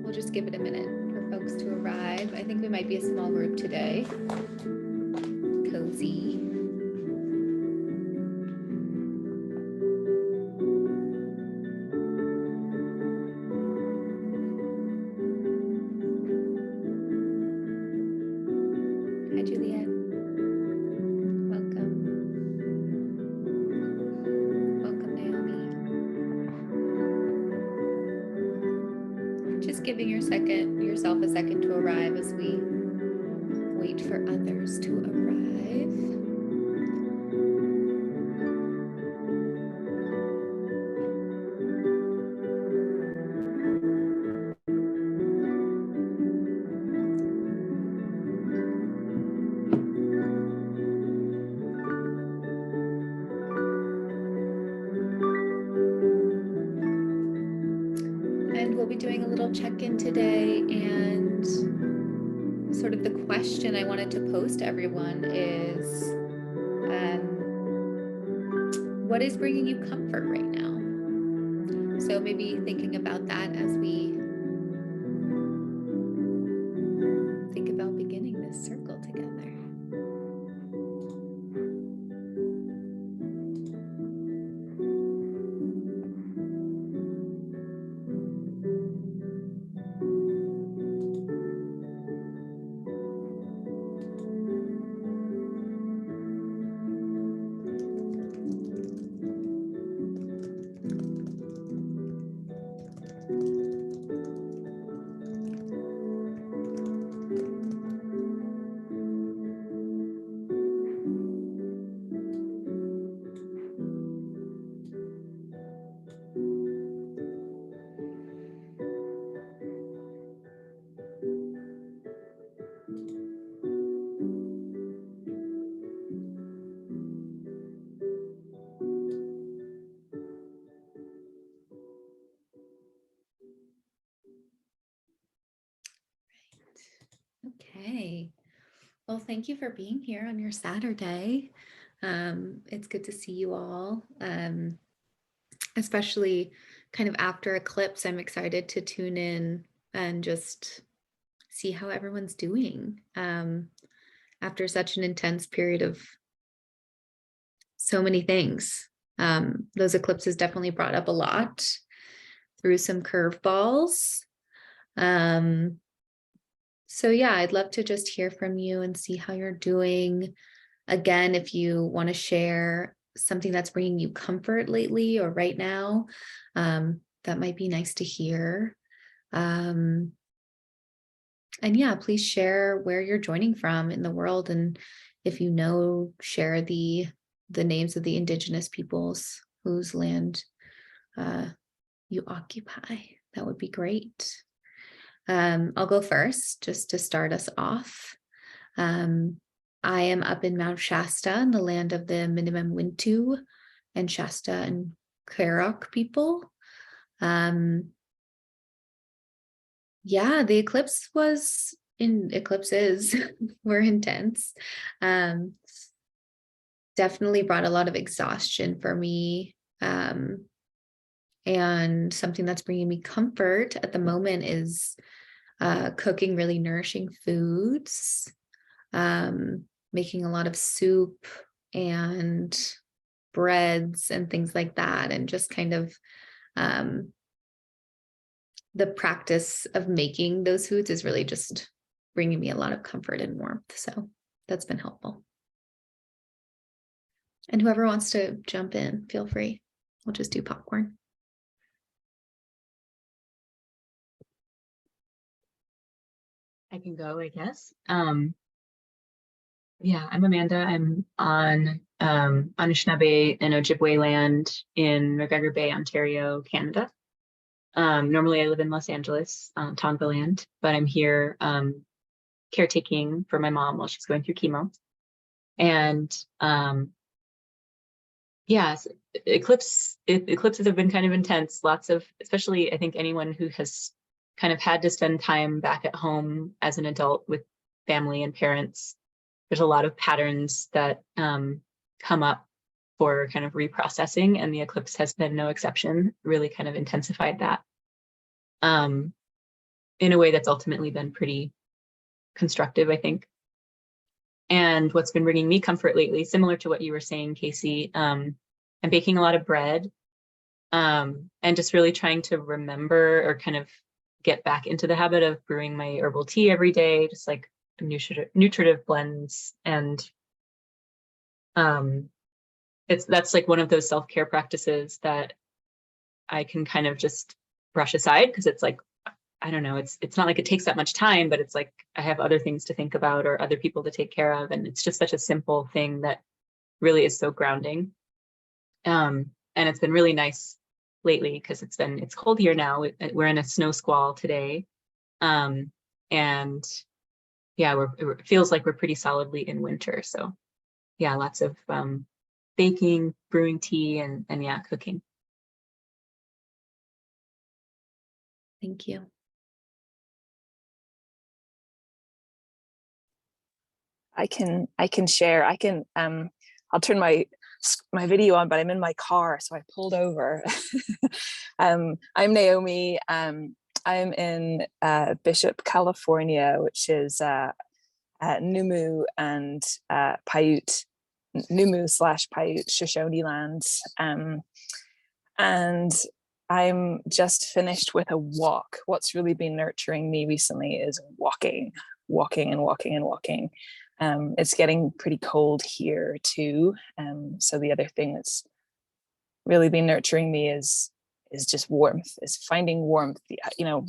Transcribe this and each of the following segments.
we'll just give it a minute for folks to arrive. I think we might be a small group today. Cozy. Hi, Juliet. Welcome. Welcome, Naomi. Just giving yourself a second to arrive as we wait for others to arrive. We'll be doing a little check-in today, and sort of the question I wanted to pose to everyone is, what is bringing you comfort right now? So maybe thinking about that as we think about beginning this circle together. Okay. Well, thank you for being here on your Saturday. It's good to see you all, especially kind of after eclipse. I'm excited to tune in and just see how everyone's doing after such an intense period of so many things. Those eclipses definitely brought up a lot, threw some curveballs. So yeah, I'd love to just hear from you and see how you're doing. Again, if you want to share something that's bringing you comfort lately or right now, that might be nice to hear. And yeah, please share where you're joining from in the world. And if you know, share the names of the indigenous peoples whose land you occupy. That would be great. I'll go first just to start us off. I am up in Mount Shasta in the land of the Minimum Wintu and Shasta and Karok people. Yeah, the eclipses were intense. Definitely brought a lot of exhaustion for me. And something that's bringing me comfort at the moment is cooking really nourishing foods, making a lot of soup and breads and things like that. And just kind of the practice of making those foods is really just bringing me a lot of comfort and warmth. So that's been helpful. And whoever wants to jump in, feel free. We'll just do popcorn. I can go, I guess. Yeah, I'm Amanda. I'm on Anishinaabe and Ojibwe land in McGregor Bay, Ontario, Canada. Normally I live in Los Angeles, Tonga land, but I'm here caretaking for my mom while she's going through chemo. And yeah, eclipses have been kind of intense. Lots of, especially I think anyone who has kind of had to spend time back at home as an adult with family and parents, there's a lot of patterns that come up for kind of reprocessing, and the eclipse has been no exception, really kind of intensified that. in a way that's ultimately been pretty constructive, I think. And what's been bringing me comfort lately, similar to what you were saying, Casey, I'm baking a lot of bread, and just really trying to remember or kind of get back into the habit of brewing my herbal tea every day, just like nutritive blends. And that's like one of those self-care practices that I can kind of just brush aside because it's like, I don't know, it's not like it takes that much time, but it's like I have other things to think about or other people to take care of. And it's just such a simple thing that really is so grounding. And it's been really nice lately because it's cold here now. We're in a snow squall today. And yeah, it feels like we're pretty solidly in winter. So yeah, lots of baking, brewing tea, and yeah, cooking. Thank you. I can share. I'll turn my video on, but I'm in my car, so I pulled over. I'm Naomi. I'm in Bishop, California, which is Numu and Paiute, Numu/Paiute Shoshone lands. And I'm just finished with a walk. What's really been nurturing me recently is walking. It's getting pretty cold here too. So the other thing that's really been nurturing me is just warmth, is finding warmth,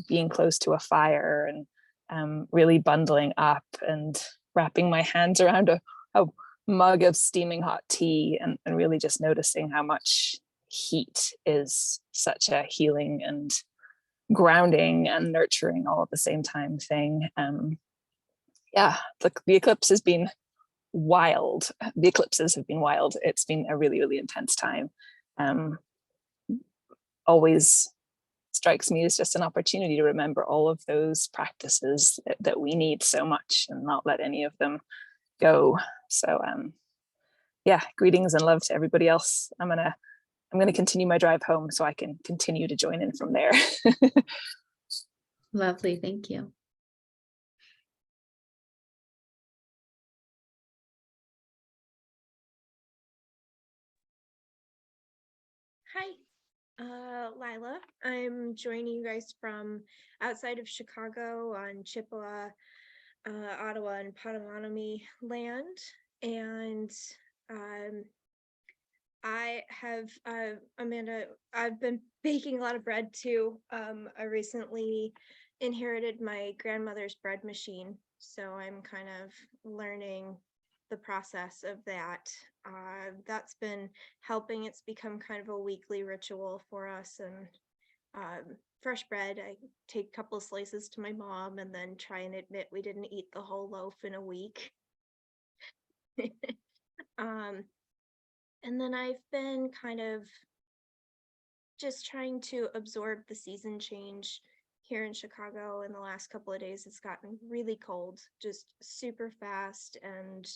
being close to a fire and really bundling up and wrapping my hands around a mug of steaming hot tea and really just noticing how much heat is such a healing and grounding and nurturing all at the same time thing. Yeah, the eclipse has been wild. The eclipses have been wild. It's been a really, really intense time. Always strikes me as just an opportunity to remember all of those practices that we need so much and not let any of them go. So yeah, greetings and love to everybody else. I'm gonna continue my drive home so I can continue to join in from there. Lovely, thank you. Hi, Lila. I'm joining you guys from outside of Chicago on Chippewa, Ottawa, and Potawatomi land. And I have, Amanda, I've been baking a lot of bread too. I recently inherited my grandmother's bread machine, so I'm kind of learning the process of that. That's been helping. It's become kind of a weekly ritual for us. And fresh bread, I take a couple of slices to my mom and then try and admit we didn't eat the whole loaf in a week. And then I've been kind of just trying to absorb the season change here in Chicago. In the last couple of days, it's gotten really cold, just super fast, and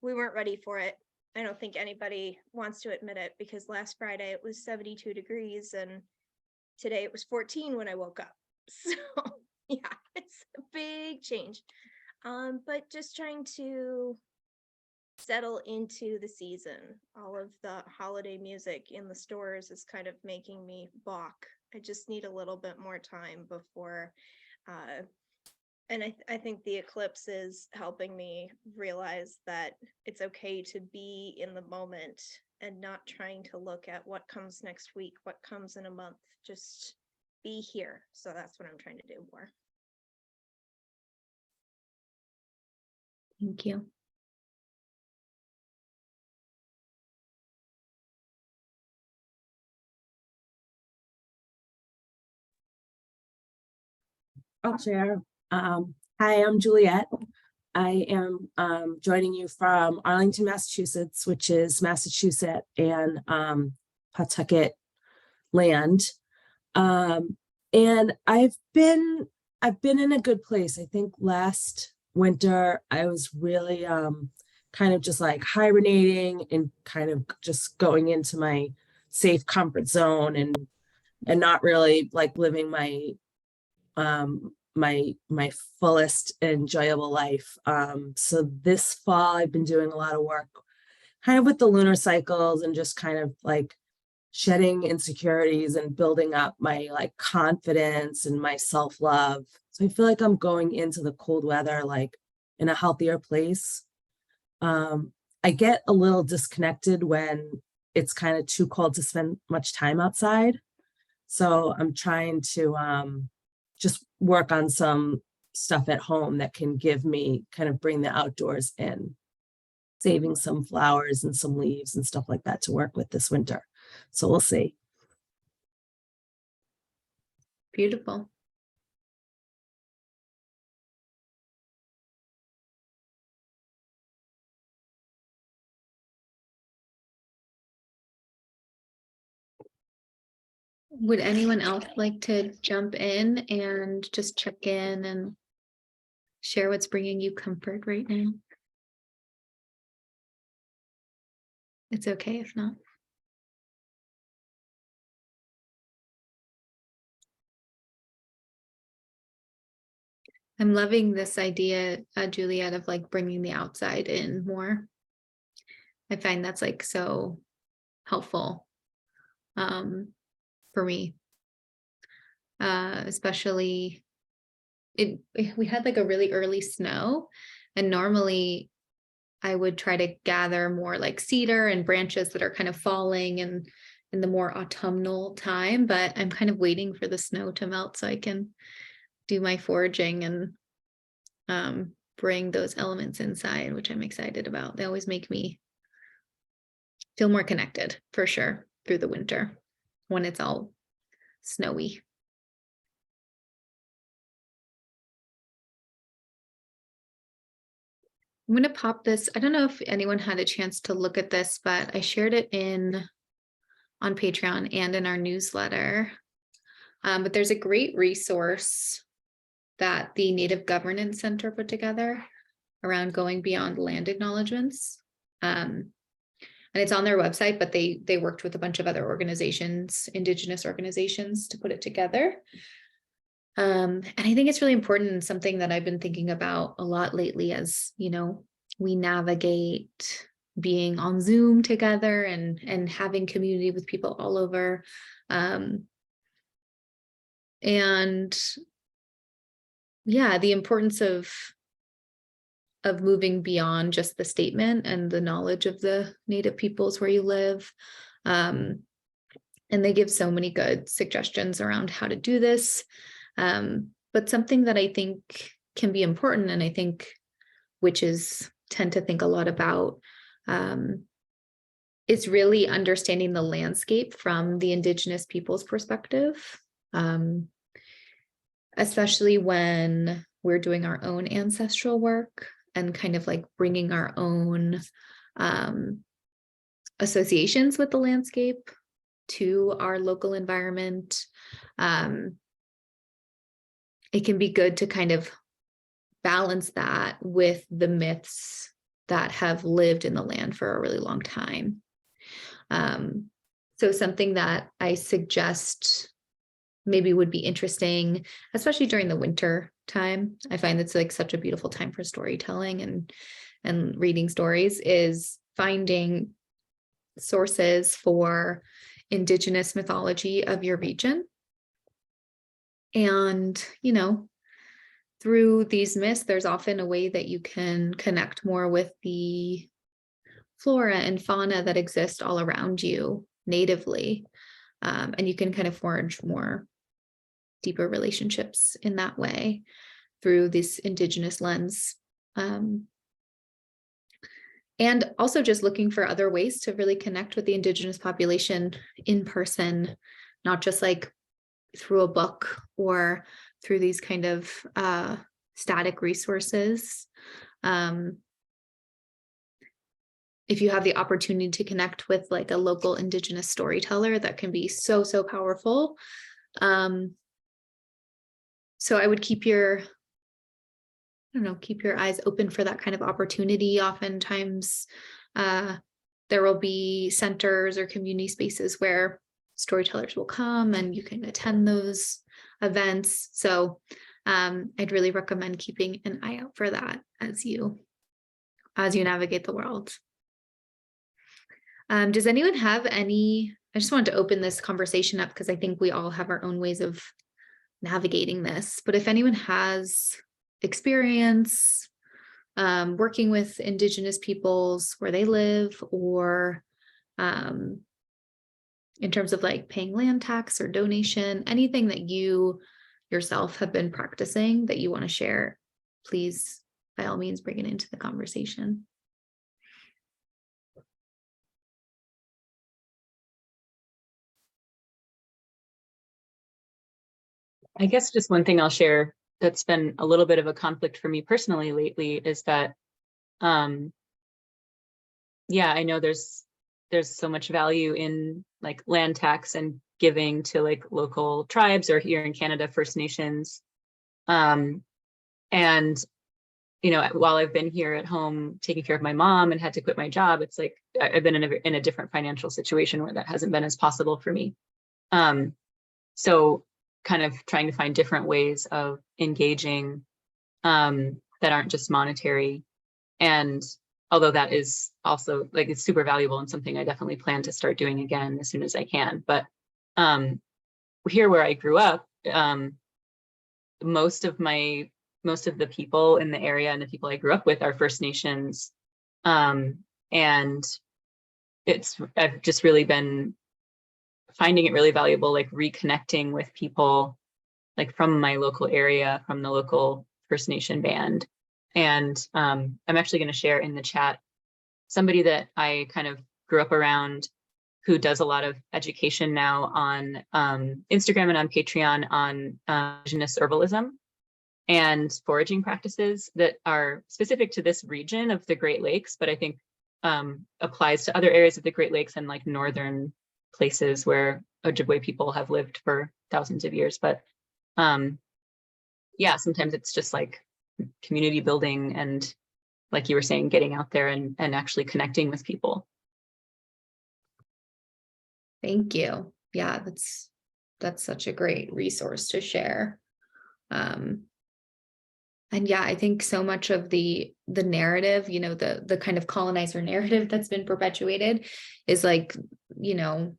we weren't ready for it. I don't think anybody wants to admit it because last Friday it was 72 degrees and today it was 14 when I woke up. So yeah, it's a big change. But just trying to settle into the season. All of the holiday music in the stores is kind of making me balk. I just need a little bit more time before and I think the eclipse is helping me realize that it's okay to be in the moment and not trying to look at what comes next week, what comes in a month, just be here. So that's what I'm trying to do more. Thank you. I'll share. Hi, I'm Juliet. I am joining you from Arlington, Massachusetts, which is Massachusetts and Pawtucket land. And I've been in a good place. I think last winter I was really kind of just like hibernating and kind of just going into my safe comfort zone and not really like living my my fullest enjoyable life. So this fall I've been doing a lot of work kind of with the lunar cycles and just kind of like shedding insecurities and building up my like confidence and my self-love. So I feel like I'm going into the cold weather like in a healthier place. I get a little disconnected when it's kind of too cold to spend much time outside. So I'm trying to just work on some stuff at home that can give me kind of bring the outdoors in, saving some flowers and some leaves and stuff like that to work with this winter. So we'll see. Beautiful. Would anyone else like to jump in and just check in and share what's bringing you comfort right now? It's okay if not. I'm loving this idea, Juliet, of like bringing the outside in more. I find that's like so helpful for me, especially we had like a really early snow, and normally I would try to gather more like cedar and branches that are kind of falling and in the more autumnal time, but I'm kind of waiting for the snow to melt so I can do my foraging and bring those elements inside, which I'm excited about. They always make me feel more connected for sure through the winter when it's all snowy. I'm going to pop this. I don't know if anyone had a chance to look at this, but I shared it on Patreon and in our newsletter. But there's a great resource that the Native Governance Center put together around going beyond land acknowledgements. And it's on their website, but they worked with a bunch of other organizations, Indigenous organizations, to put it together. And I think it's really important and something that I've been thinking about a lot lately as, you know, we navigate being on Zoom together and having community with people all over. And yeah, the importance of moving beyond just the statement and the knowledge of the Native peoples where you live. And they give so many good suggestions around how to do this. But something that I think can be important, and I think witches tend to think a lot about, is really understanding the landscape from the Indigenous people's perspective, especially when we're doing our own ancestral work and kind of like bringing our own associations with the landscape to our local environment. It can be good to kind of balance that with the myths that have lived in the land for a really long time. So something that I suggest maybe would be interesting, especially during the winter time. I find it's like such a beautiful time for storytelling and reading stories, is finding sources for Indigenous mythology of your region. And, you know, through these myths, there's often a way that you can connect more with the flora and fauna that exist all around you natively. And you can kind of forge more deeper relationships in that way through this Indigenous lens. And also just looking for other ways to really connect with the Indigenous population in person, not just like through a book or through these kind of static resources. If you have the opportunity to connect with like a local Indigenous storyteller, that can be so, so powerful. So I would keep your eyes open for that kind of opportunity. Oftentimes, there will be centers or community spaces where storytellers will come and you can attend those events. So I'd really recommend keeping an eye out for that as you navigate the world. Does anyone have any, I just wanted to open this conversation up because I think we all have our own ways of navigating this, but if anyone has experience working with Indigenous peoples where they live, or in terms of like paying land tax or donation, anything that you yourself have been practicing that you want to share, please, by all means, bring it into the conversation. I guess just one thing I'll share that's been a little bit of a conflict for me personally lately is that, yeah, I know there's so much value in like land tax and giving to like local tribes, or here in Canada, First Nations. And, you know, while I've been here at home taking care of my mom and had to quit my job, it's like I've been in a different financial situation where that hasn't been as possible for me. So kind of trying to find different ways of engaging that aren't just monetary. And although that is also like, it's super valuable and something I definitely plan to start doing again as soon as I can. But here where I grew up, most of the people in the area and the people I grew up with are First Nations. And I've just really been finding it really valuable, like reconnecting with people like from my local area, from the local First Nation band. And I'm actually going to share in the chat somebody that I kind of grew up around who does a lot of education now on Instagram and on Patreon on indigenous herbalism and foraging practices that are specific to this region of the Great Lakes, but I think applies to other areas of the Great Lakes and like northern places where Ojibwe people have lived for thousands of years. But yeah, sometimes it's just like community building and, like you were saying, getting out there and actually connecting with people. Thank you. Yeah, that's such a great resource to share. And yeah, I think so much of the narrative, you know, the kind of colonizer narrative that's been perpetuated is like, you know,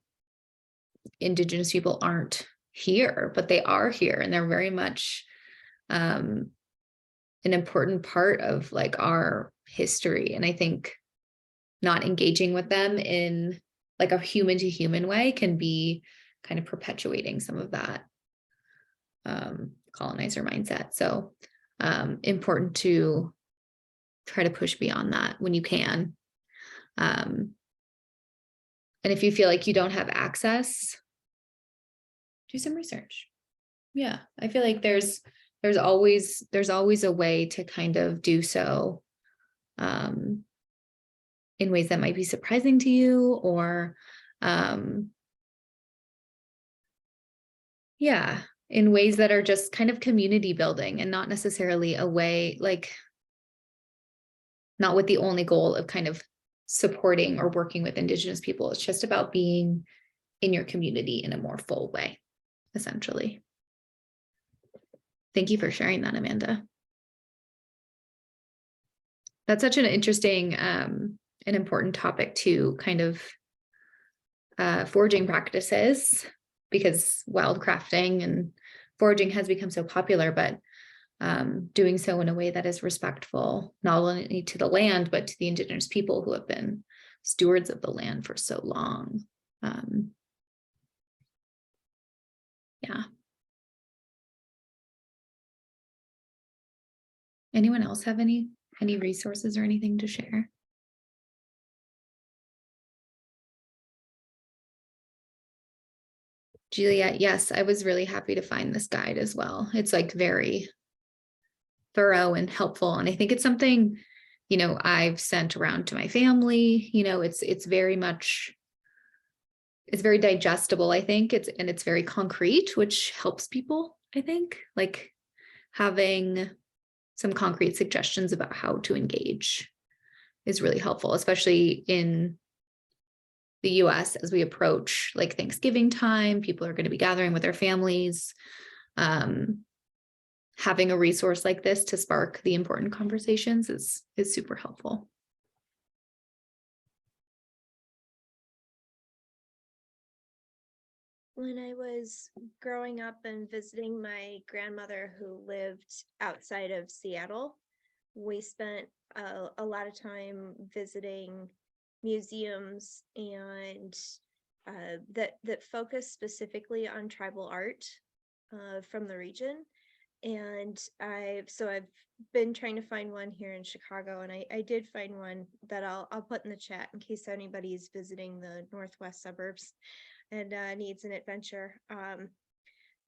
Indigenous people aren't here, but they are here, and they're very much an important part of like our history. And I think not engaging with them in like a human to human way can be kind of perpetuating some of that colonizer mindset. So important to try to push beyond that when you can. And if you feel like you don't have access, do some research. Yeah, I feel like there's always a way to kind of do so in ways that might be surprising to you, or yeah, in ways that are just kind of community building and not necessarily a way, like not with the only goal of kind of supporting or working with Indigenous people. It's just about being in your community in a more full way, essentially. Thank you for sharing that, Amanda. That's such an interesting and important topic to kind of foraging practices, because wildcrafting and foraging has become so popular, but doing so in a way that is respectful, not only to the land, but to the Indigenous people who have been stewards of the land for so long. Yeah. Anyone else have any resources or anything to share? Juliet, yes, I was really happy to find this guide as well. It's like very thorough and helpful. And I think it's something, you know, I've sent around to my family. You know, it's very much, it's very digestible, I think. It's very concrete, which helps people, I think, like having some concrete suggestions about how to engage is really helpful, especially in the US as we approach like Thanksgiving time. People are going to be gathering with their families. having a resource like this to spark the important conversations is super helpful. When I was growing up and visiting my grandmother who lived outside of Seattle, we spent a lot of time visiting museums and that focus specifically on tribal art from the region. And I've been trying to find one here in Chicago, and I did find one that I'll put in the chat in case anybody's visiting the northwest suburbs and needs an adventure.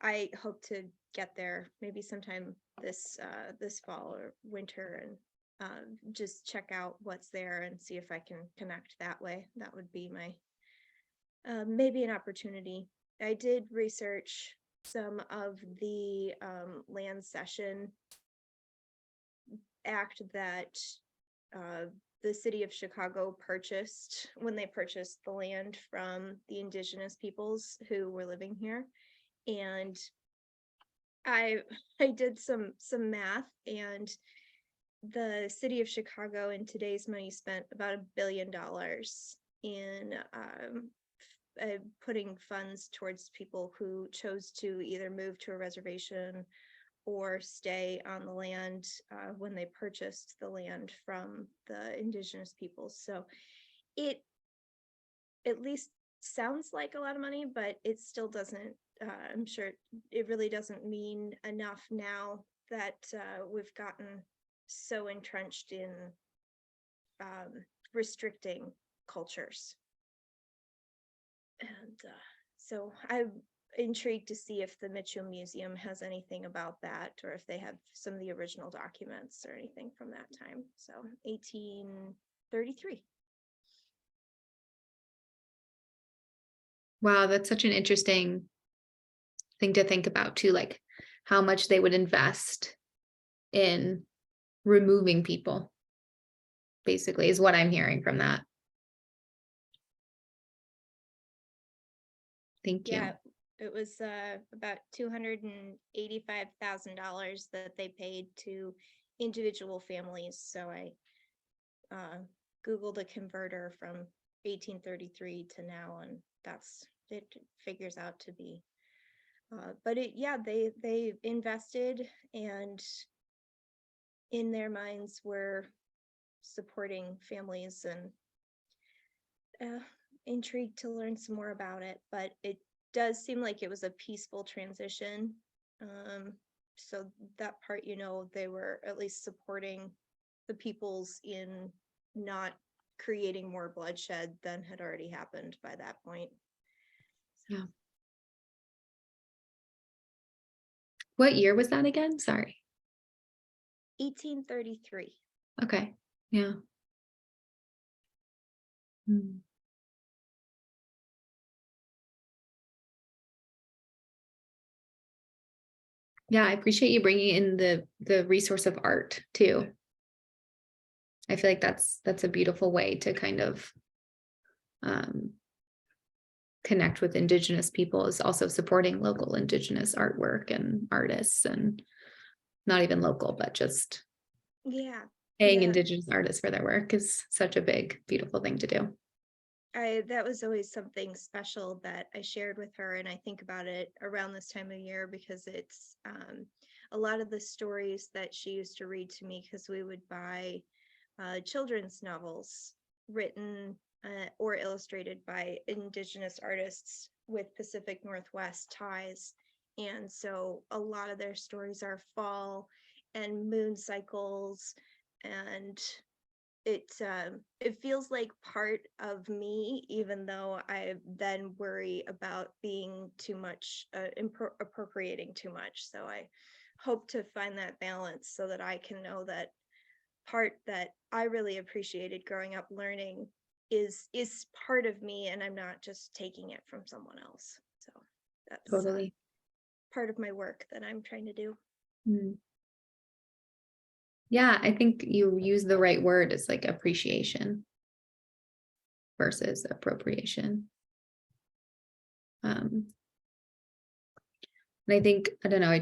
I hope to get there maybe sometime this fall or winter and just check out what's there and see if I can connect that way. That would be my maybe an opportunity. I did research some of the land cession act that the city of Chicago purchased when they purchased the land from the indigenous peoples who were living here. And I did some math, and the city of Chicago in today's money spent about $1 billion in putting funds towards people who chose to either move to a reservation or stay on the land when they purchased the land from the indigenous peoples. So it at least sounds like a lot of money, but it still doesn't, I'm sure it really doesn't mean enough now that we've gotten so entrenched in restricting cultures. And so I'm intrigued to see if the Mitchell Museum has anything about that, or if they have some of the original documents or anything from that time. So 1833. Wow, that's such an interesting thing to think about too, like how much they would invest in removing people, basically, is what I'm hearing from that. Thank you. Yeah, it was about $285,000 that they paid to individual families. So I Googled a converter from 1833 to now, and it figures out to be. But they invested, and in their minds were supporting families, and intrigued to learn some more about it. But it does seem like it was a peaceful transition. So that part, they were at least supporting the peoples in not creating more bloodshed than had already happened by that point. Yeah. What year was that again? Sorry. 1833. Okay. Yeah. Hmm. Yeah, I appreciate you bringing in the resource of art too. I feel like that's a beautiful way to kind of connect with Indigenous people, is also supporting local Indigenous artwork and artists, and not even local, but just paying Indigenous artists for their work is such a big, beautiful thing to do. That was always something special that I shared with her, and I think about it around this time of year because it's a lot of the stories that she used to read to me, because we would buy children's novels written or illustrated by Indigenous artists with Pacific Northwest ties. And so a lot of their stories are fall and moon cycles, and it feels like part of me, even though I then worry about being too much, appropriating too much. So I hope to find that balance so that I can know that part that I really appreciated growing up learning is part of me, and I'm not just taking it from someone else. So that's Totally. part of my work that I'm trying to do. Mm. Yeah, I think you use the right word. It's like appreciation versus appropriation. And I think, I don't know,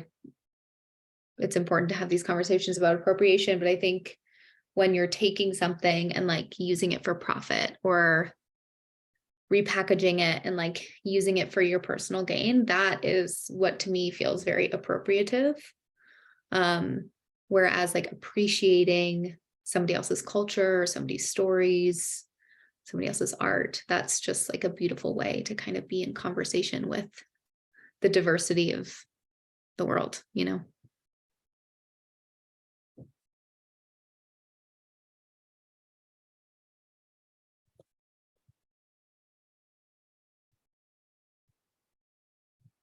it's important to have these conversations about appropriation, but I think when you're taking something and like using it for profit or repackaging it and like using it for your personal gain, that is what to me feels very appropriative. Whereas like appreciating somebody else's culture or somebody's stories, somebody else's art, that's just like a beautiful way to kind of be in conversation with the diversity of the world, you know?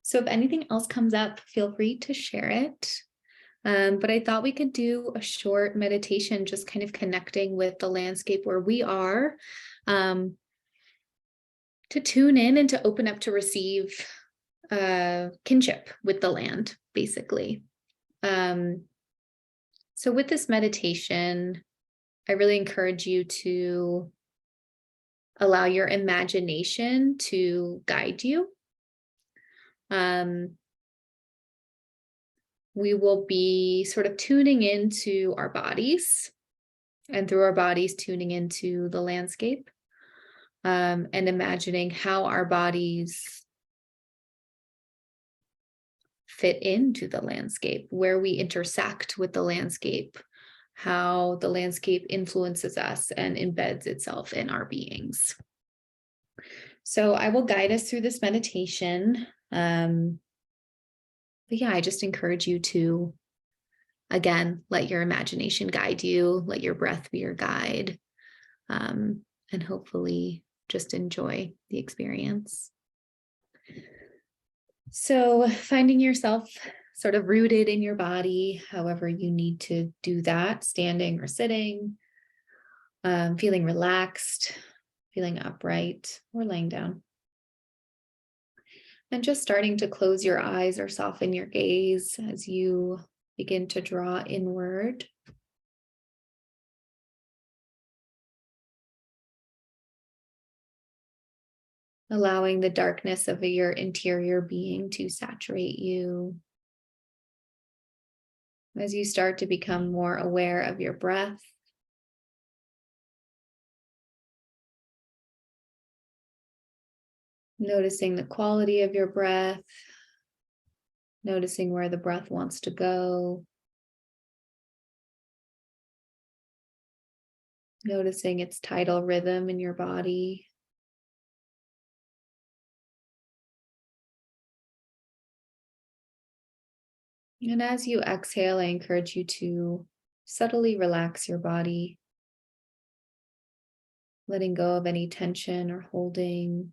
So if anything else comes up, feel free to share it. But I thought we could do a short meditation, just kind of connecting with the landscape where we are, to tune in and to open up to receive kinship with the land, basically. So with this meditation, I really encourage you to allow your imagination to guide you. We will be sort of tuning into our bodies, and through our bodies tuning into the landscape, and imagining how our bodies fit into the landscape, where we intersect with the landscape, how the landscape influences us and embeds itself in our beings. So I will guide us through this meditation. But yeah, I just encourage you to, again, let your imagination guide you, let your breath be your guide, and hopefully just enjoy the experience. So finding yourself sort of rooted in your body, however you need to do that, standing or sitting, feeling relaxed, feeling upright, or laying down. And just starting to close your eyes or soften your gaze as you begin to draw inward. Allowing the darkness of your interior being to saturate you. As you start to become more aware of your breath. Noticing the quality of your breath. Noticing where the breath wants to go. Noticing its tidal rhythm in your body. And as you exhale, I encourage you to subtly relax your body, letting go of any tension or holding,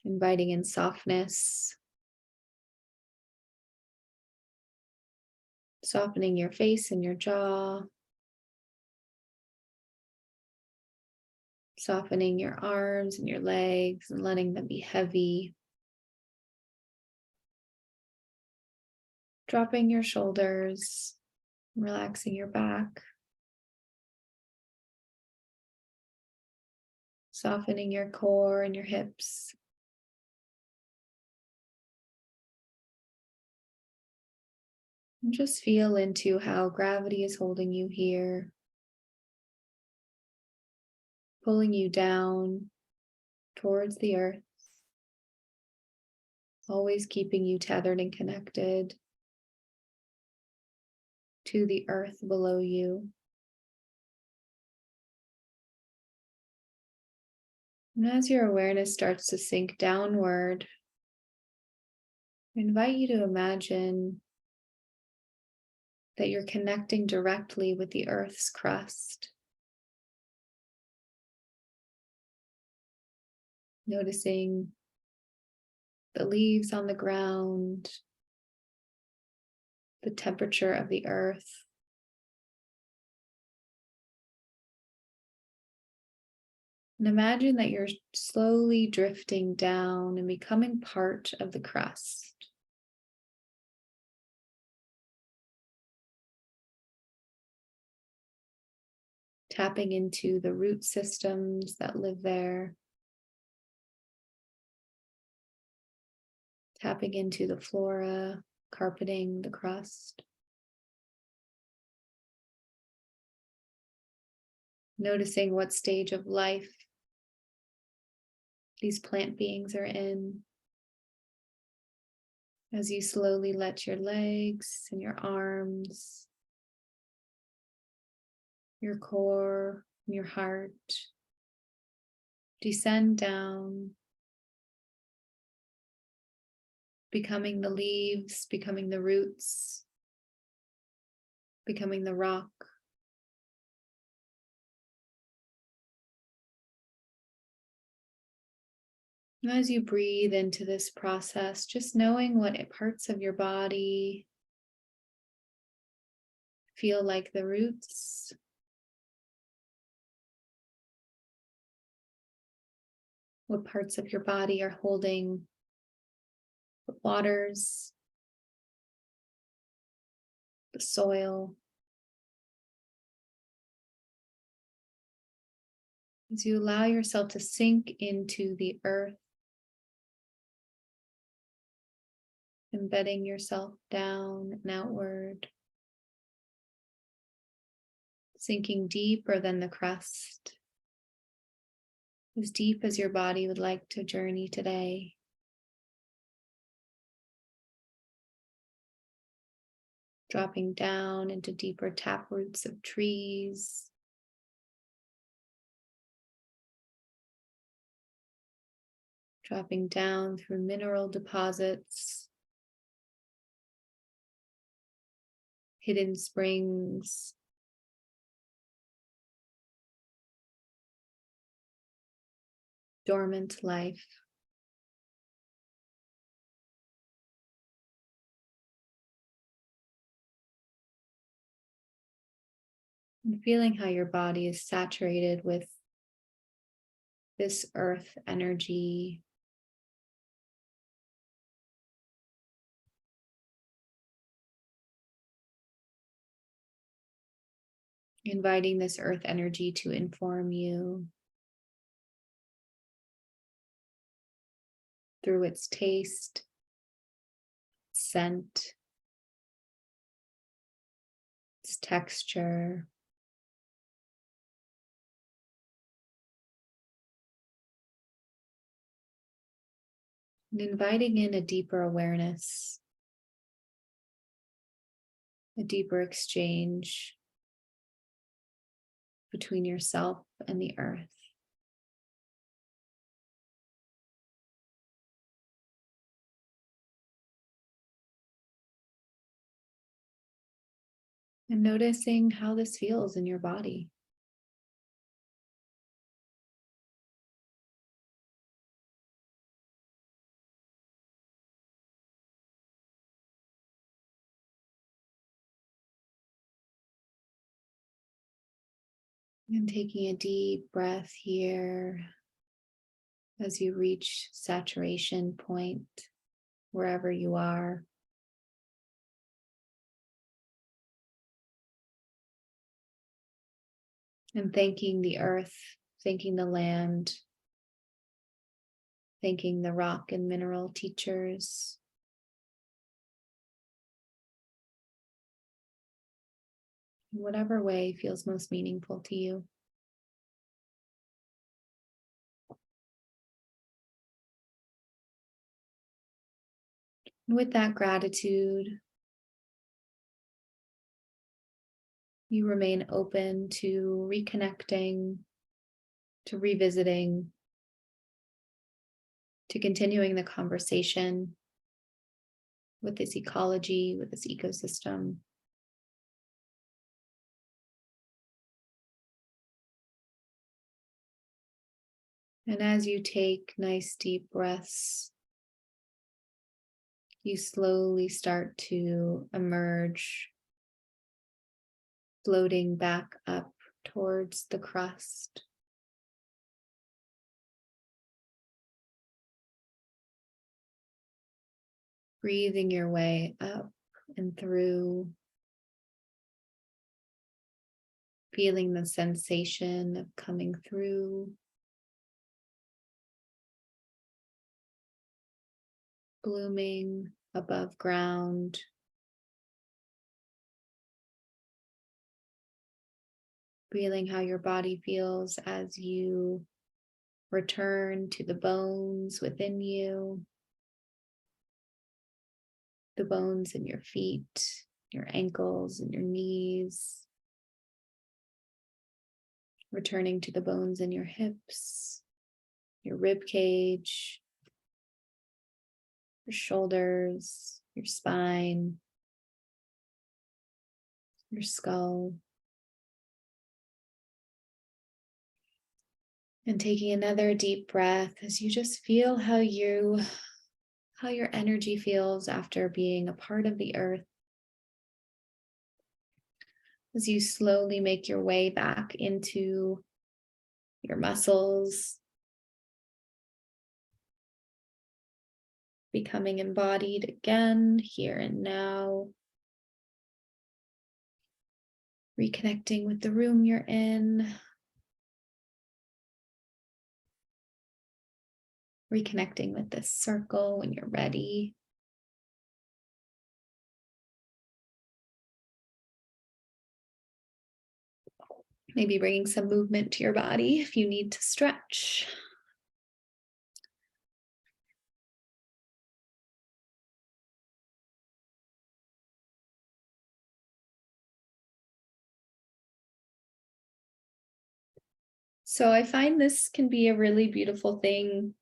inviting in softness, softening your face and your jaw, softening your arms and your legs and letting them be heavy. Dropping your shoulders, relaxing your back, softening your core and your hips. And just feel into how gravity is holding you here, pulling you down towards the earth, always keeping you tethered and connected to the earth below you. And as your awareness starts to sink downward, I invite you to imagine that you're connecting directly with the earth's crust. Noticing the leaves on the ground, the temperature of the earth. And imagine that you're slowly drifting down and becoming part of the crust. Tapping into the root systems that live there. Tapping into the flora carpeting the crust. Noticing what stage of life these plant beings are in. As you slowly let your legs and your arms, your core, and your heart descend down, becoming the leaves, becoming the roots, becoming the rock. And as you breathe into this process, just knowing what parts of your body feel like the roots, what parts of your body are holding the waters, the soil. As you allow yourself to sink into the earth, embedding yourself down and outward, sinking deeper than the crust, as deep as your body would like to journey today. Dropping down into deeper taproots of trees, dropping down through mineral deposits, hidden springs, dormant life. And feeling how your body is saturated with this earth energy. Inviting this earth energy to inform you through its taste, scent, its texture, and inviting in a deeper awareness, a deeper exchange between yourself and the earth. And noticing how this feels in your body. And taking a deep breath here as you reach saturation point wherever you are. And thanking the earth, thanking the land, thanking the rock and mineral teachers. In whatever way feels most meaningful to you. And with that gratitude, you remain open to reconnecting, to revisiting, to continuing the conversation with this ecology, with this ecosystem. And as you take nice deep breaths, you slowly start to emerge, floating back up towards the crust. Breathing your way up and through, feeling the sensation of coming through, blooming, above ground. Feeling how your body feels as you return to the bones within you, the bones in your feet, your ankles, and your knees. Returning to the bones in your hips, your rib cage, your shoulders, your spine, your skull. And taking another deep breath as you just feel how your energy feels after being a part of the earth. As you slowly make your way back into your muscles, becoming embodied again, here and now. Reconnecting with the room you're in. Reconnecting with this circle when you're ready. Maybe bringing some movement to your body if you need to stretch. So I find this can be a really beautiful thing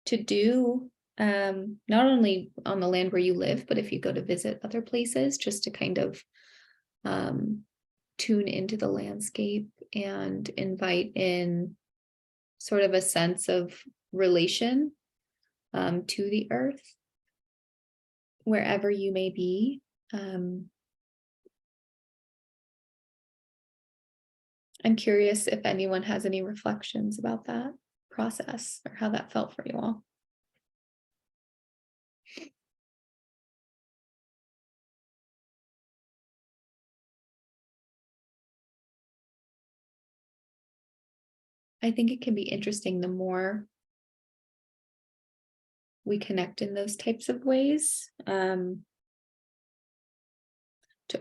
to do, not only on the land where you live, but if you go to visit other places, just to kind of tune into the landscape and invite in sort of a sense of relation to the earth, wherever you may be. I'm curious if anyone has any reflections about that process or how that felt for you all. I think it can be interesting the more we connect in those types of ways, to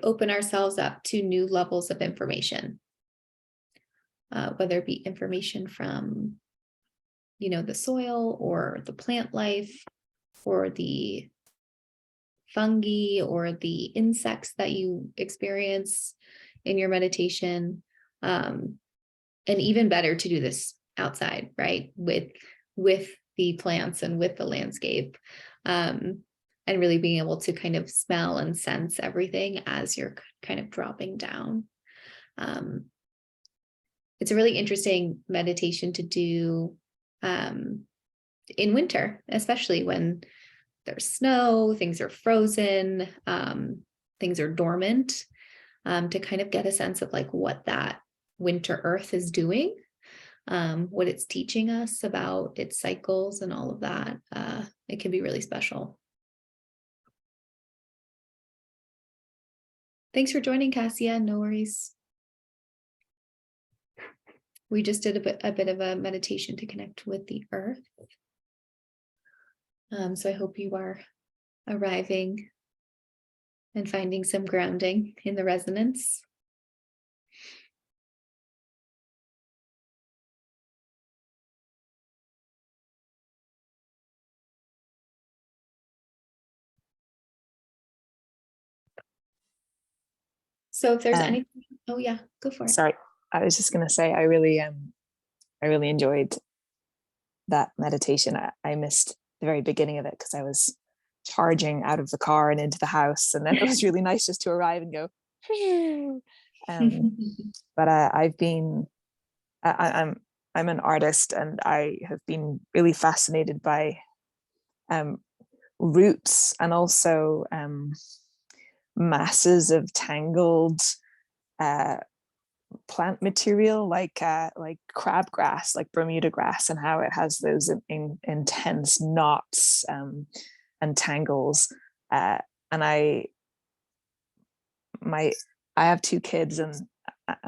open ourselves up to new levels of information, whether it be information from, the soil or the plant life or the fungi or the insects that you experience in your meditation. And even better to do this outside, right? With the plants and with the landscape, and really being able to kind of smell and sense everything as you're kind of dropping down. It's a really interesting meditation to do in winter, especially when there's snow, things are frozen, things are dormant, to kind of get a sense of like what that winter earth is doing, what it's teaching us about its cycles and all of that. It can be really special. Thanks for joining, Cassia. No worries. We just did a bit of a meditation to connect with the earth. So I hope you are arriving and finding some grounding in the resonance. So if there's anything, oh yeah, go for it. Sorry, I was just going to say I really enjoyed that meditation. I missed the very beginning of it because I was charging out of the car and into the house, and then it was really nice just to arrive and go. But I'm an artist, and I have been really fascinated by roots and also masses of tangled plant material like crabgrass, like Bermuda grass, and how it has those intense knots and tangles. And I have 2 kids, and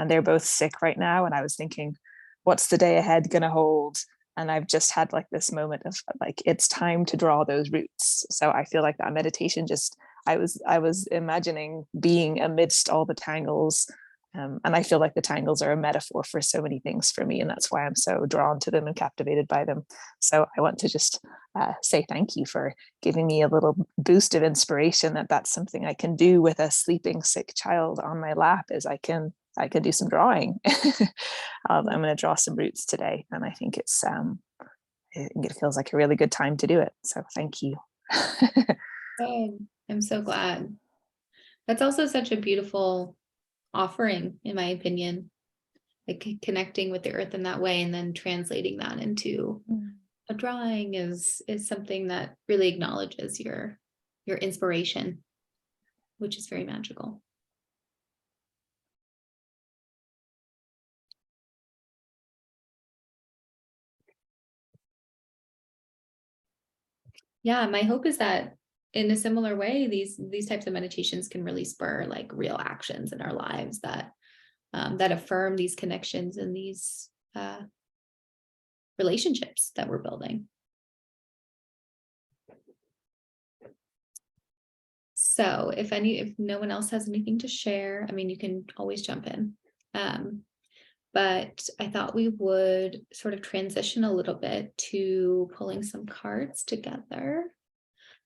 they're both sick right now. And I was thinking, what's the day ahead going to hold And I've just had like this moment of like, it's time to draw those roots. So I feel like that meditation just, I was imagining being amidst all the tangles. And I feel like the tangles are a metaphor for so many things for me. And that's why I'm so drawn to them and captivated by them. So I want to just say thank you for giving me a little boost of inspiration that that's something I can do with a sleeping sick child on my lap, is I can do some drawing. I'm going to draw some roots today. And I think it feels like a really good time to do it. So thank you. Good. I'm so glad. That's also such a beautiful offering, in my opinion, like connecting with the earth in that way and then translating that into a drawing is something that really acknowledges your inspiration, which is very magical. Yeah, my hope is that in a similar way, these types of meditations can really spur like real actions in our lives that that affirm these connections and these relationships that we're building. So if no one else has anything to share, I mean, you can always jump in. But I thought we would sort of transition a little bit to pulling some cards together.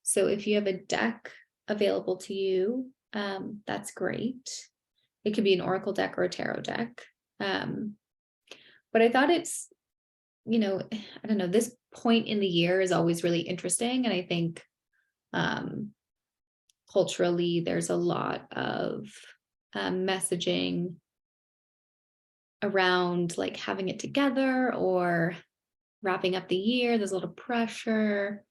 So if you have a deck available to you, that's great. It could be an oracle deck or a tarot deck. But I thought it's, I don't know, this point in the year is always really interesting. And I think culturally, there's a lot of messaging around like having it together or wrapping up the year. There's a lot of pressure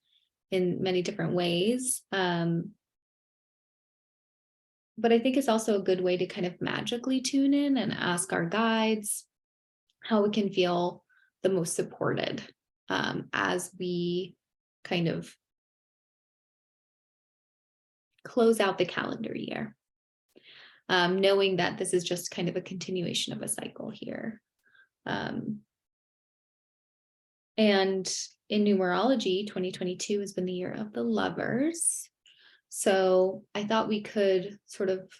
in many different ways. But I think it's also a good way to kind of magically tune in and ask our guides how we can feel the most supported as we kind of close out the calendar year. Knowing that this is just kind of a continuation of a cycle here. And in numerology, 2022 has been the year of the lovers. So I thought we could sort of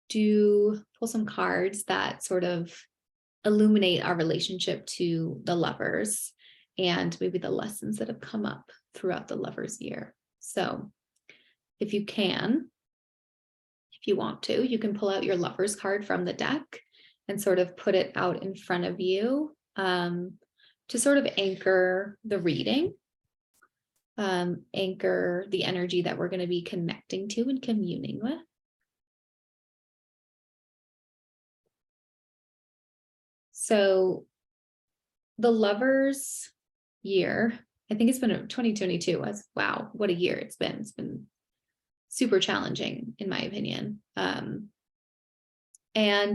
pull some cards that sort of illuminate our relationship to the lovers and maybe the lessons that have come up throughout the lovers year. So if you want to, you can pull out your lovers card from the deck and sort of put it out in front of you to sort of anchor the reading, anchor the energy that we're going to be connecting to and communing with. So the lovers year, I think it's been 2022. Wow, what a year it's been. It's been super challenging, in my opinion. And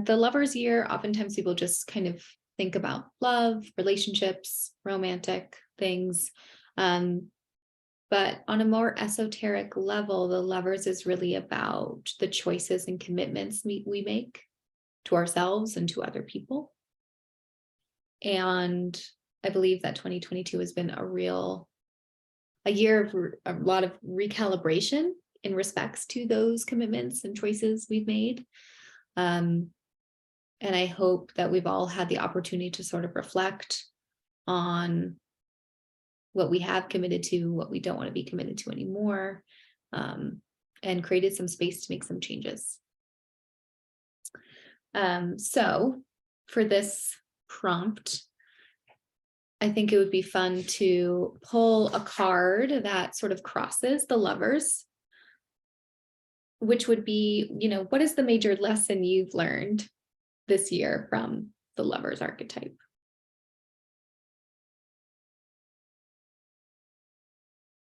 the lovers year, oftentimes people just kind of think about love, relationships, romantic things. But on a more esoteric level, the lovers is really about the choices and commitments we make to ourselves and to other people. And I believe that 2022 has been a year of a lot of recalibration in respects to those commitments and choices we've made. And I hope that we've all had the opportunity to sort of reflect on what we have committed to, what we don't want to be committed to anymore, and created some space to make some changes. So for this prompt, I think it would be fun to pull a card that sort of crosses the lovers, which would be, what is the major lesson you've learned this year from the lovers archetype?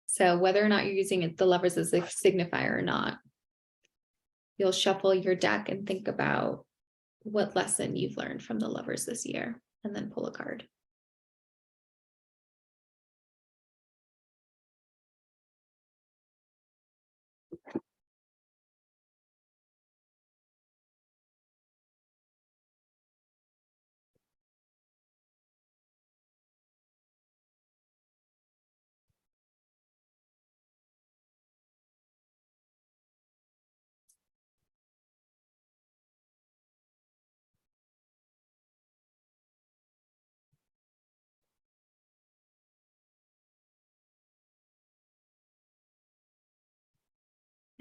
So whether or not you're using the lovers as a signifier or not, you'll shuffle your deck and think about what lesson you've learned from the lovers this year, and then pull a card.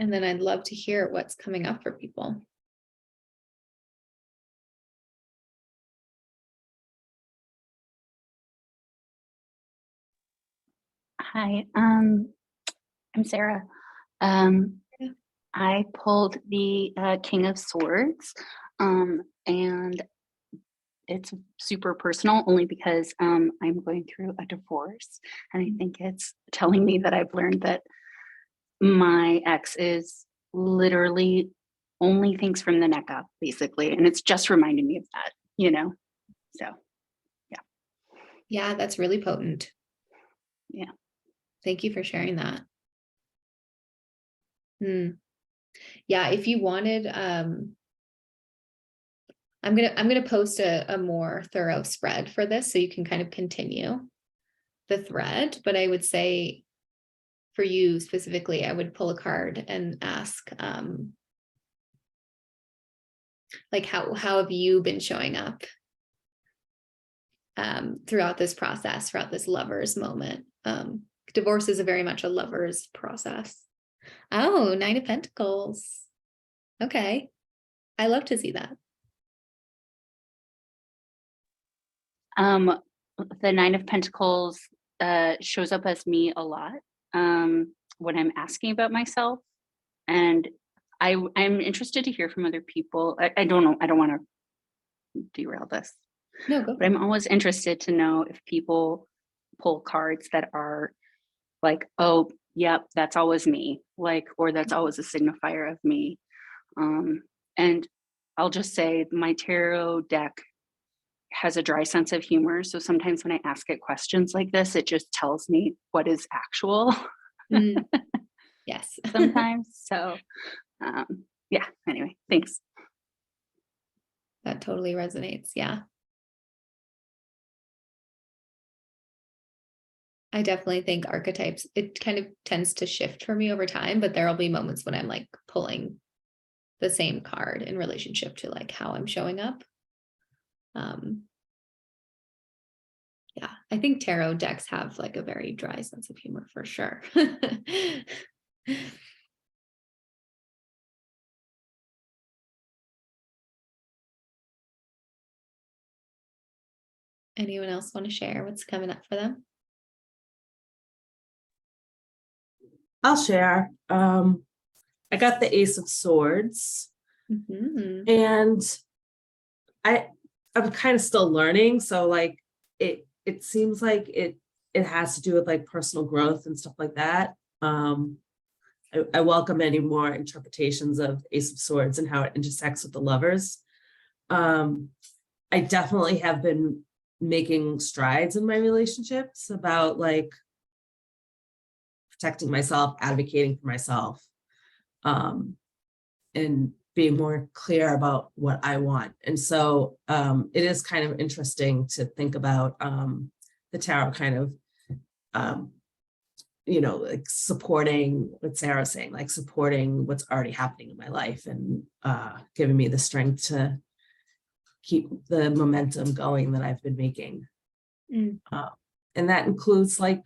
And then I'd love to hear what's coming up for people. Hi, I'm Sarah. Yeah. I pulled the King of Swords, and it's super personal only because I'm going through a divorce, and I think it's telling me that I've learned that my ex is literally only thinks from the neck up, basically, and it's just reminding me of that, So, Yeah, that's really potent. Yeah. Thank you for sharing that. Yeah, if you wanted, I'm gonna post a more thorough spread for this so you can kind of continue the thread. But I would say for you specifically, I would pull a card and ask, like how have you been showing up throughout this process, throughout this lover's moment? Divorce is very much a lover's process. Oh, 9 of Pentacles. Okay. I love to see that. The 9 of Pentacles shows up as me a lot when I'm asking about myself, and I'm interested to hear from other people. I don't know. I don't want to derail this. No, go. But I'm always interested to know if people pull cards that are like, oh, yep, that's always me, like, or that's always a signifier of me. And I'll just say my tarot deck has a dry sense of humor. So sometimes when I ask it questions like this, it just tells me what is actual. Yes. Sometimes. So yeah, anyway, thanks. That totally resonates. Yeah. I definitely think archetypes, it kind of tends to shift for me over time, but there'll be moments when I'm like pulling the same card in relationship to like how I'm showing up. Yeah, I think tarot decks have like a very dry sense of humor for sure. Anyone else want to share what's coming up for them? I'll share. I got the Ace of Swords, and I'm kind of still learning. So like it seems like it has to do with like personal growth and stuff like that. I welcome any more interpretations of Ace of Swords and how it intersects with the lovers. I definitely have been making strides in my relationships about like protecting myself, advocating for myself, and being more clear about what I want. And so it is kind of interesting to think about the tarot kind of, like supporting what Sarah's saying, like supporting what's already happening in my life and giving me the strength to keep the momentum going that I've been making. And that includes like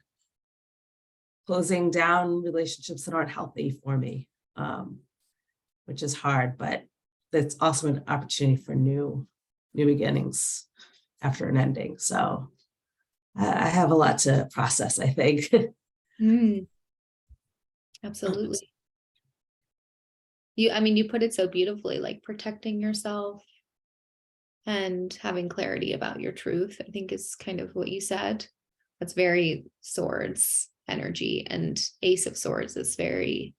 closing down relationships that aren't healthy for me, which is hard, but it's also an opportunity for new beginnings after an ending. So I have a lot to process, I think. Absolutely. You put it so beautifully, like protecting yourself and having clarity about your truth, I think is kind of what you said. That's very swords energy, and Ace of Swords is very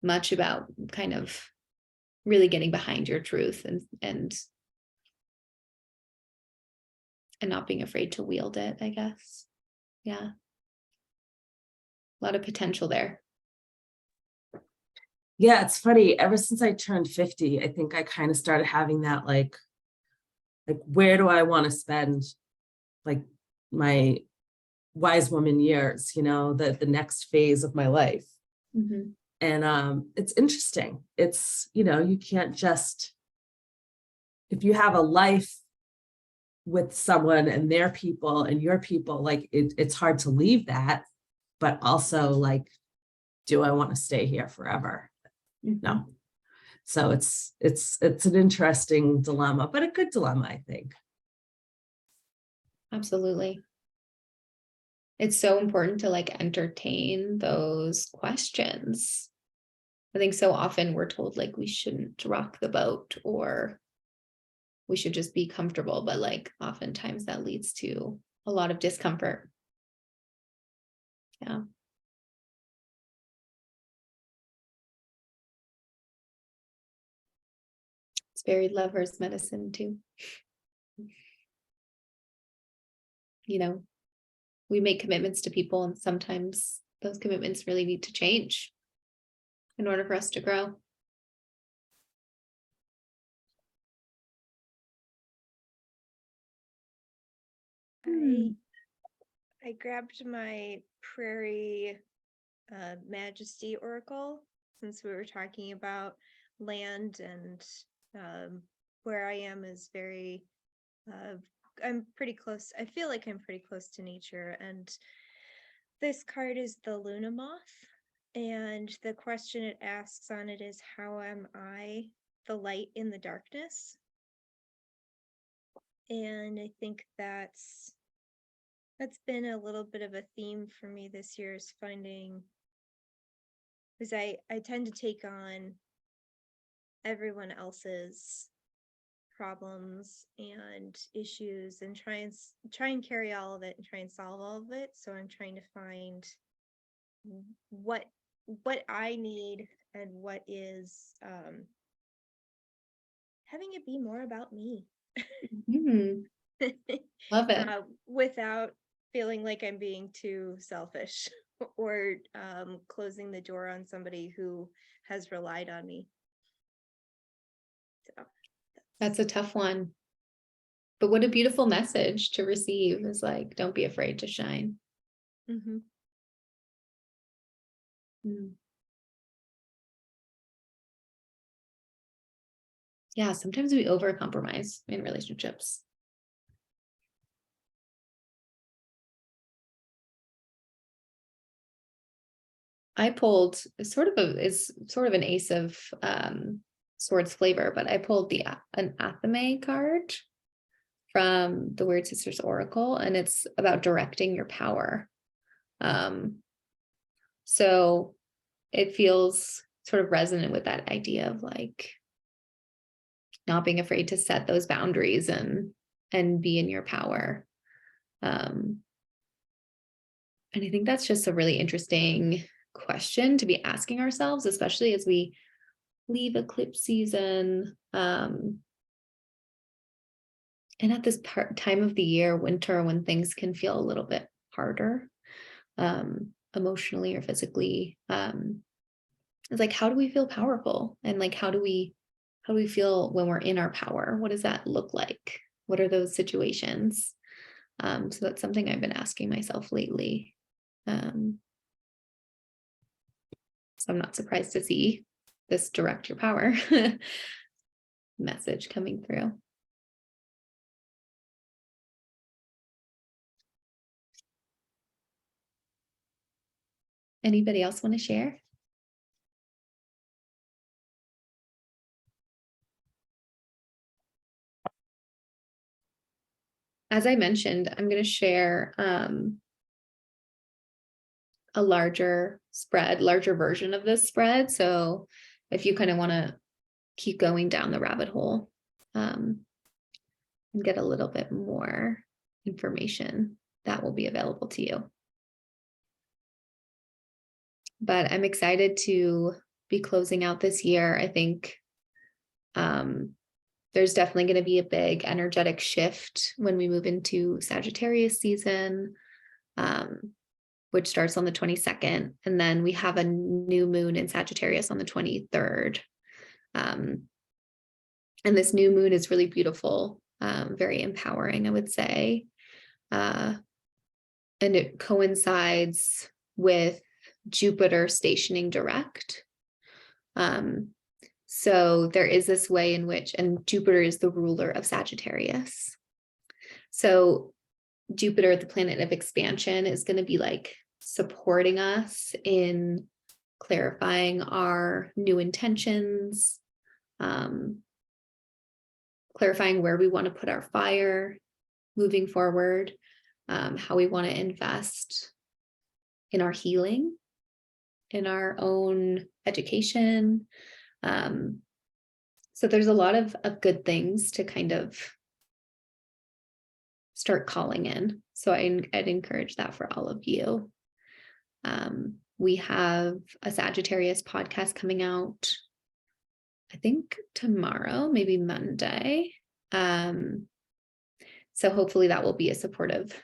much about kind of really getting behind your truth and not being afraid to wield it, I guess. Yeah. A lot of potential there. Yeah, it's funny. Ever since I turned 50, I think I kind of started having that like where do I want to spend like my wise woman years, the next phase of my life. And it's interesting. It's, you can't just, if you have a life with someone and their people and your people, like it's hard to leave that, but also like do I want to stay here forever? No. So it's an interesting dilemma, but a good dilemma, I think. Absolutely. It's so important to like entertain those questions. I think so often we're told like we shouldn't rock the boat or we should just be comfortable, but like oftentimes that leads to a lot of discomfort. Yeah. It's very lover's medicine too. You know, we make commitments to people and sometimes those commitments really need to change in order for us to grow. I grabbed my Prairie Majesty Oracle since we were talking about land, and where I am is very I'm pretty close. I feel like I'm pretty close to nature, and this card is the Luna Moth, and the question it asks on it is, how am I the light in the darkness? And I think that's been a little bit of a theme for me this year, is finding, because I tend to take on everyone else's problems and issues and try and carry all of it and try and solve all of it. So I'm trying to find what I need and what is having it be more about me. Love it. Without feeling like I'm being too selfish or closing the door on somebody who has relied on me. So That's a tough one. But what a beautiful message to receive is like, don't be afraid to shine. mm-hmm. Yeah, sometimes we overcompromise in relationships. I pulled sort of an ace of swords flavor, but I pulled an Athame card from the Weird Sisters Oracle, and it's about directing your power. So it feels sort of resonant with that idea of like not being afraid to set those boundaries and be in your power. And I think that's just a really interesting question to be asking ourselves, especially as we leave eclipse season. And at this time of the year, winter, when things can feel a little bit harder, emotionally or physically, it's like, how do we feel powerful? And like, how do we feel when we're in our power? What does that look like? What are those situations? So that's something I've been asking myself lately. So I'm not surprised to see this direct your power message coming through. Anybody else want to share? As I mentioned, I'm going to share a larger version of this spread. So if you kind of want to keep going down the rabbit hole and get a little bit more information, that will be available to you. But I'm excited to be closing out this year. I think there's definitely going to be a big energetic shift when we move into Sagittarius season, which starts on the 22nd. And then we have a new moon in Sagittarius on the 23rd. And this new moon is really beautiful, very empowering, I would say. And it coincides with Jupiter stationing direct. So there is this way in which, and Jupiter is the ruler of Sagittarius. So Jupiter, the planet of expansion, is going to be like supporting us in clarifying our new intentions, clarifying where we want to put our fire moving forward, how we want to invest in our healing, in our own education. So there's a lot of good things to kind of start calling in. So I'd encourage that for all of you. We have a Sagittarius podcast coming out, I think tomorrow, maybe Monday. So hopefully that will be a supportive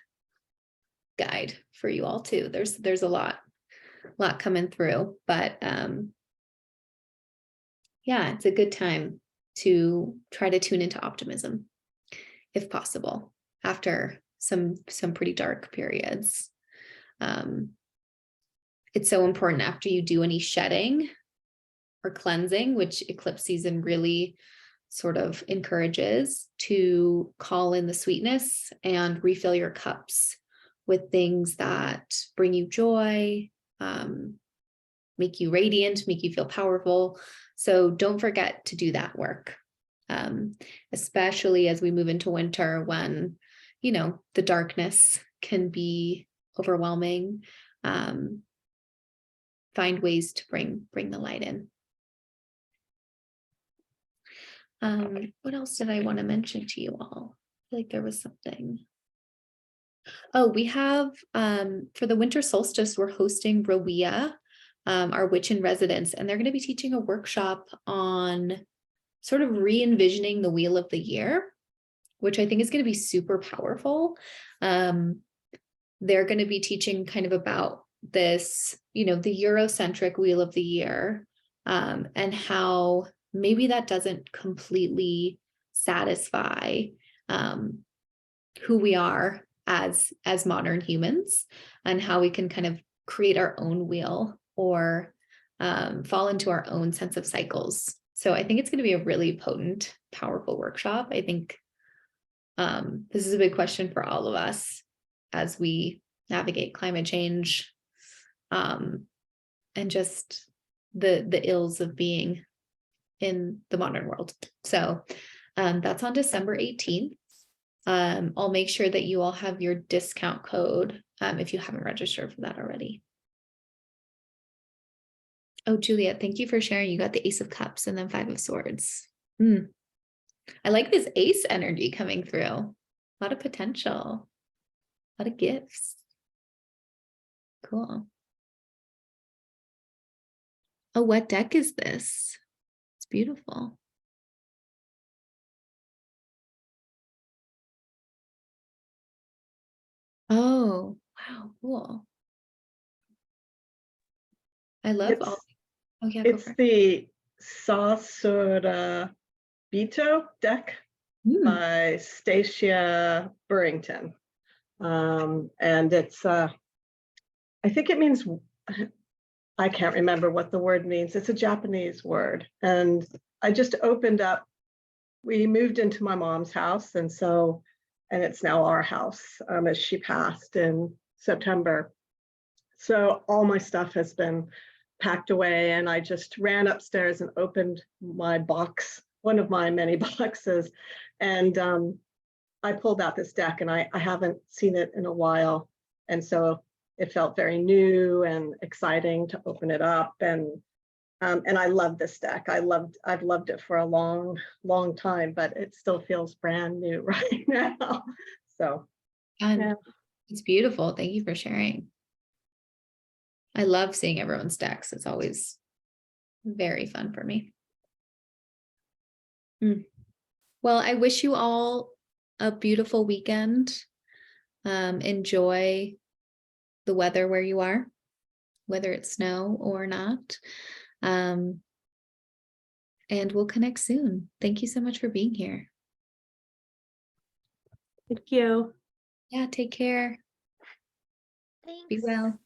guide for you all too. There's a lot coming through, but yeah, it's a good time to try to tune into optimism if possible after some pretty dark periods. It's so important after you do any shedding or cleansing, which eclipse season really sort of encourages, to call in the sweetness and refill your cups with things that bring you joy, make you radiant, make you feel powerful. So don't forget to do that work, especially as we move into winter when, the darkness can be overwhelming. Find ways to bring the light in. What else did I want to mention to you all? I feel like there was something. Oh, we have, for the winter solstice, we're hosting Rowea, our witch in residence, and they're going to be teaching a workshop on sort of re-envisioning the wheel of the year, which I think is going to be super powerful. They're going to be teaching kind of about this, the Eurocentric wheel of the year, and how maybe that doesn't completely satisfy who we are as modern humans, and how we can kind of create our own wheel or fall into our own sense of cycles. So I think it's going to be a really potent, powerful workshop. I think this is a big question for all of us as we navigate climate change, and just the ills of being in the modern world. So that's on December 18th. I'll make sure that you all have your discount code if you haven't registered for that already. Oh, Juliet, thank you for sharing. You got the Ace of Cups and then 5 of Swords. I like this ace energy coming through. A lot of potential, a lot of gifts. Cool. Oh, what deck is this? It's beautiful. Oh, wow, cool. I love all. Oh yeah, go It's for it. the Saucer Bito deck by Stacia Burrington. And it's, I think it means, I can't remember what the word means. It's a Japanese word. And I just opened up, we moved into my mom's house. And it's now our house as she passed in September. So all my stuff has been packed away, and I just ran upstairs and opened my box, one of my many boxes, and I pulled out this deck, and I haven't seen it in a while, and so it felt very new and exciting to open it up, and I love this deck. I've loved it for a long time, but it still feels brand new right now. So Yeah. It's beautiful. Thank you for sharing. I love seeing everyone's decks. It's always very fun for me. Well, I wish you all a beautiful weekend. Enjoy the weather where you are, whether it's snow or not. And we'll connect soon. Thank you so much for being here. Thank you. Yeah, take care. Thanks. Be well.